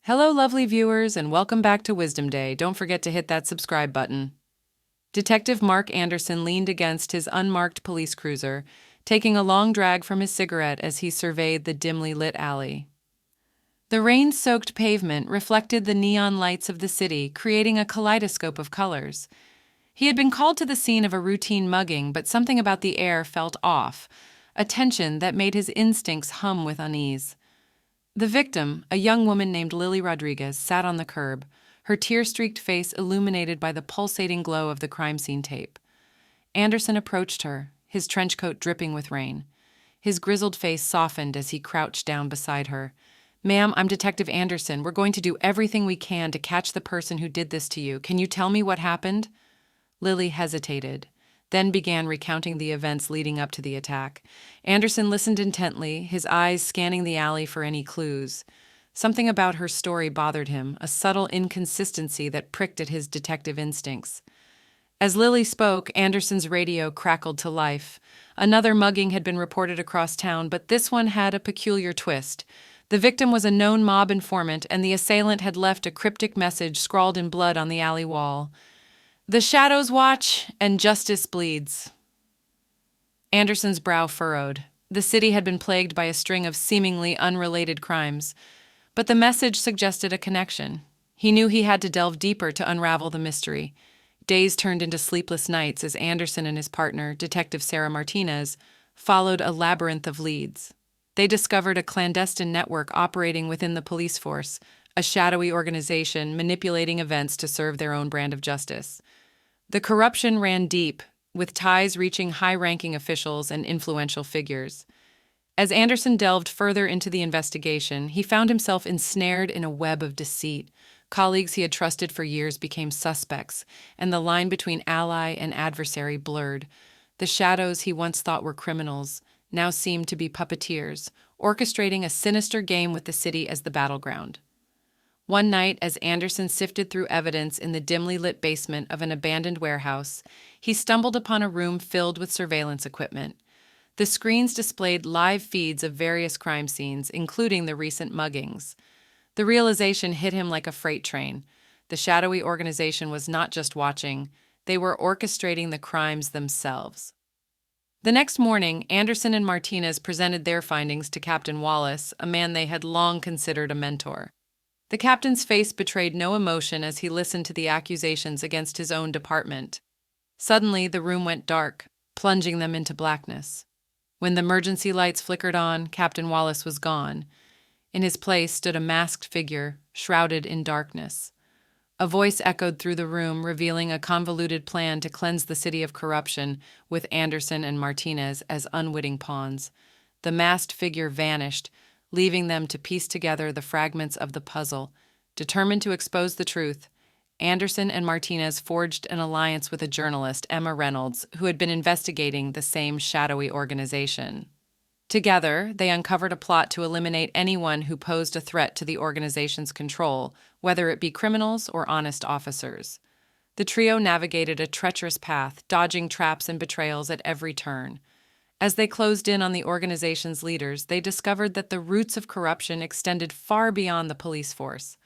Hello, lovely viewers, and welcome back to Wisdom Day. Don't forget to hit that subscribe button. Detective Mark Anderson leaned against his unmarked police cruiser, taking a long drag from his cigarette as he surveyed the dimly lit alley. The rain-soaked pavement reflected the neon lights of the city, creating a kaleidoscope of colors. He had been called to the scene of a routine mugging, but something about the air felt off, a tension that made his instincts hum with unease. The victim, a young woman named Lily Rodriguez, sat on the curb, her tear-streaked face illuminated by the pulsating glow of the crime scene tape. Anderson approached her, his trench coat dripping with rain. His grizzled face softened as he crouched down beside her. "Ma'am, I'm Detective Anderson. We're going to do everything we can to catch the person who did this to you. Can you tell me what happened?" Lily hesitated, then began recounting the events leading up to the attack. Anderson listened intently, his eyes scanning the alley for any clues. Something about her story bothered him, a subtle inconsistency that pricked at his detective instincts. As Lily spoke, Anderson's radio crackled to life. Another mugging had been reported across town, but this one had a peculiar twist. The victim was a known mob informant, and the assailant had left a cryptic message scrawled in blood on the alley wall. "The shadows watch, and justice bleeds." Anderson's brow furrowed. The city had been plagued by a string of seemingly unrelated crimes, but the message suggested a connection. He knew he had to delve deeper to unravel the mystery. Days turned into sleepless nights as Anderson and his partner, Detective Sarah Martinez, followed a labyrinth of leads. They discovered a clandestine network operating within the police force, a shadowy organization manipulating events to serve their own brand of justice. The corruption ran deep, with ties reaching high-ranking officials and influential figures. As Anderson delved further into the investigation, he found himself ensnared in a web of deceit. Colleagues he had trusted for years became suspects, and the line between ally and adversary blurred. The shadows he once thought were criminals now seemed to be puppeteers, orchestrating a sinister game with the city as the battleground. One night, as Anderson sifted through evidence in the dimly lit basement of an abandoned warehouse, he stumbled upon a room filled with surveillance equipment. The screens displayed live feeds of various crime scenes, including the recent muggings. The realization hit him like a freight train. The shadowy organization was not just watching, they were orchestrating the crimes themselves. The next morning, Anderson and Martinez presented their findings to Captain Wallace, a man they had long considered a mentor. The captain's face betrayed no emotion as he listened to the accusations against his own department. Suddenly, the room went dark, plunging them into blackness. When the emergency lights flickered on, Captain Wallace was gone. In his place stood a masked figure, shrouded in darkness. A voice echoed through the room, revealing a convoluted plan to cleanse the city of corruption, with Anderson and Martinez as unwitting pawns. The masked figure vanished, leaving them to piece together the fragments of the puzzle. Determined to expose the truth, Anderson and Martinez forged an alliance with a journalist, Emma Reynolds, who had been investigating the same shadowy organization. Together, they uncovered a plot to eliminate anyone who posed a threat to the organization's control, whether it be criminals or honest officers. The trio navigated a treacherous path, dodging traps and betrayals at every turn. As they closed in on the organization's leaders, they discovered that the roots of corruption extended far beyond the police force.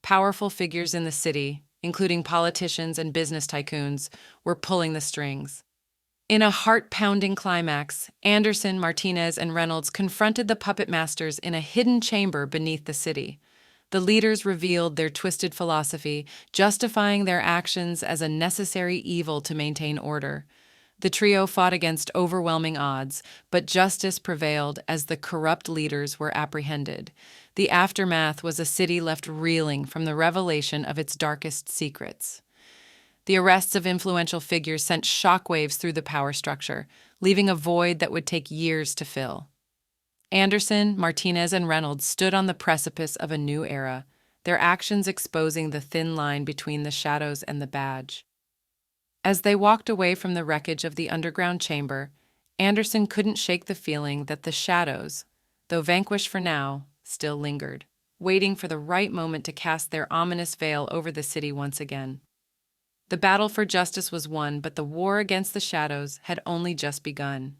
Powerful figures in the city, including politicians and business tycoons, were pulling the strings. In a heart-pounding climax, Anderson, Martinez, and Reynolds confronted the puppet masters in a hidden chamber beneath the city. The leaders revealed their twisted philosophy, justifying their actions as a necessary evil to maintain order. The trio fought against overwhelming odds, but justice prevailed as the corrupt leaders were apprehended. The aftermath was a city left reeling from the revelation of its darkest secrets. The arrests of influential figures sent shockwaves through the power structure, leaving a void that would take years to fill. Anderson, Martinez, and Reynolds stood on the precipice of a new era, their actions exposing the thin line between the shadows and the badge. As they walked away from the wreckage of the underground chamber, Anderson couldn't shake the feeling that the shadows, though vanquished for now, still lingered, waiting for the right moment to cast their ominous veil over the city once again. The battle for justice was won, but the war against the shadows had only just begun.